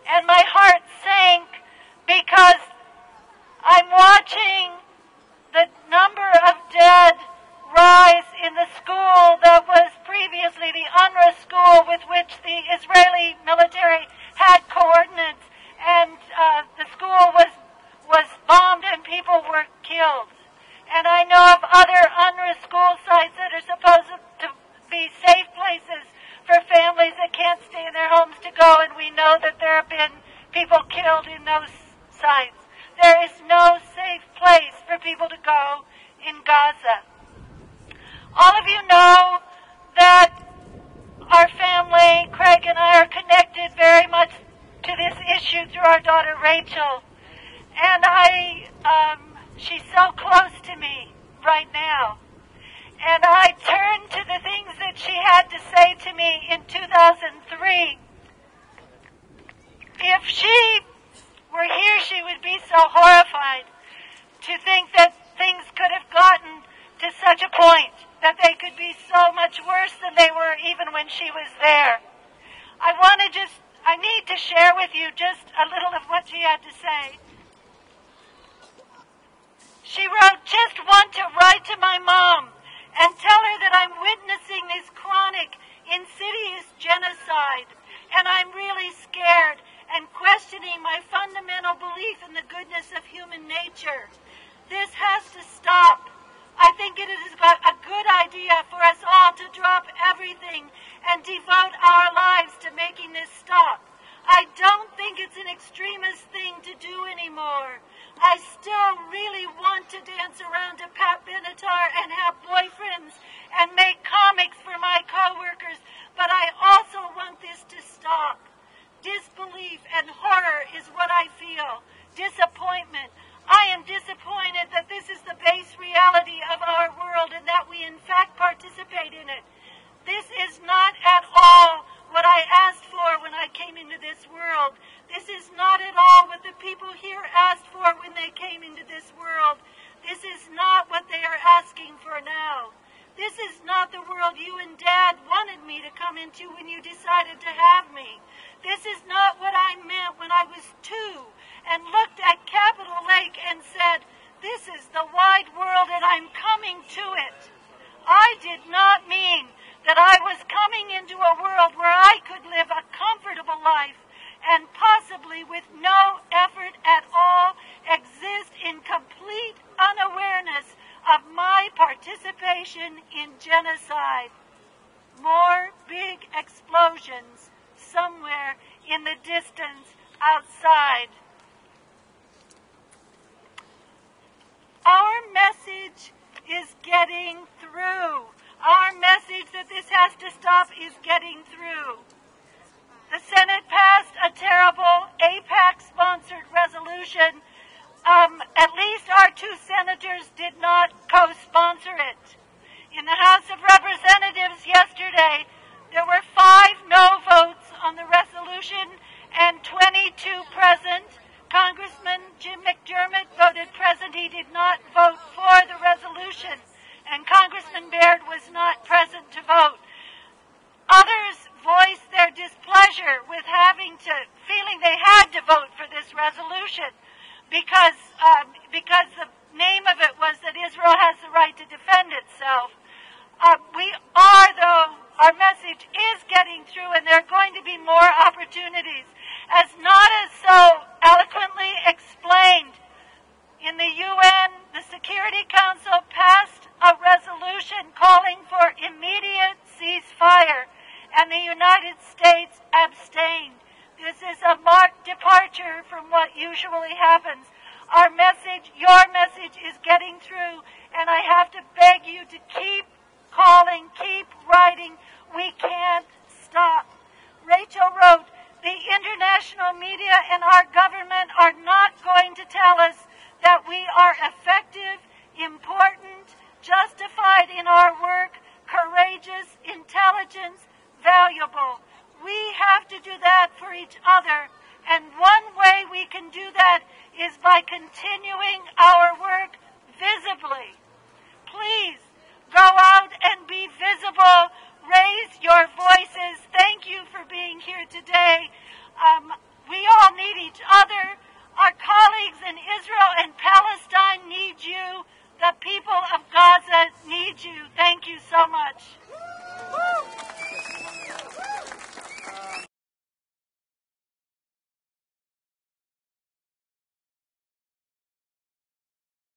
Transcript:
And my heart sank because I'm watching the number of dead rise in the school that was previously the UNRWA school with which the Israeli military had coordinates, and the school was bombed and people were killed. And I know of other UNRWA school sites that are supposed to be safe places for families that can't stay in their homes to go, and we know that there have been people killed in those sites. There is no safe place for people to go in Gaza. All of you know that our family, Craig and I, are connected very much to this issue through our daughter Rachel. And she's so close to me right now. And I turned to the things that she had to say to me in 2003. If she were here, she would be so horrified to think that things could have gotten to such a point that they could be so much worse than they were even when she was there. I need to share with you just a little of what she had to say. She wrote, "Just want to write to my mom and tell her that I'm witnessing this chronic, insidious genocide, and I'm really scared and questioning my fundamental belief in the goodness of human nature. This has to stop. I think it is a good idea for us all to drop everything and devote our lives to making this stop. I don't think it's an extremist thing to do anymore. I still really want to dance around to Pat Benatar and have boyfriends and make comics for my coworkers, but I also want this to stop. Disbelief and horror is what I feel. Disappointment. I am disappointed that this is the base reality of our world and that we in fact participate in it. This is not at all what I asked for when I came into this world. This is not at all what the people here asked for when they came into this world. This is not what they are asking for now. This is not the world you and Dad wanted me to come into when you decided to have me. This is not what I meant when I was 2 and looked at Capitol Lake and said, this is the wide world and I'm coming to it. I did not mean that I was coming into a world where I could live a comfortable life and possibly with no effort at all exist in complete unawareness of my participation in genocide. More big explosions somewhere in the distance outside. Our message is getting through. Our message that this has to stop is getting through. The Senate passed a terrible AIPAC-sponsored resolution. At least our 2 senators did not co-sponsor it. In the House of Representatives yesterday, there were 5 no votes on the resolution and 22 present. Congressman Jim McDermott voted present. He did not vote for the resolution. And Congressman Baird was not present to vote. Others voiced their displeasure with feeling they had to vote for this resolution because the name of it was that Israel has the right to defend itself. Our message is getting through, and there are going to be more opportunities. As Nada so eloquently explained, in the UN, the Security Council passed a resolution calling for immediate ceasefire, and the United States abstained. This is a marked departure from what usually happens. Our message, your message, is getting through, and I have to beg you to keep calling, keep writing. We can't stop. Rachel wrote, the international media and our government are not going to tell us that we are effective, important, justified in our work, courageous, intelligent, valuable. We have to do that for each other, and one way we can do that is by continuing our work visibly. Please go out and be visible. Raise your voices. Thank you for being here today. We so much.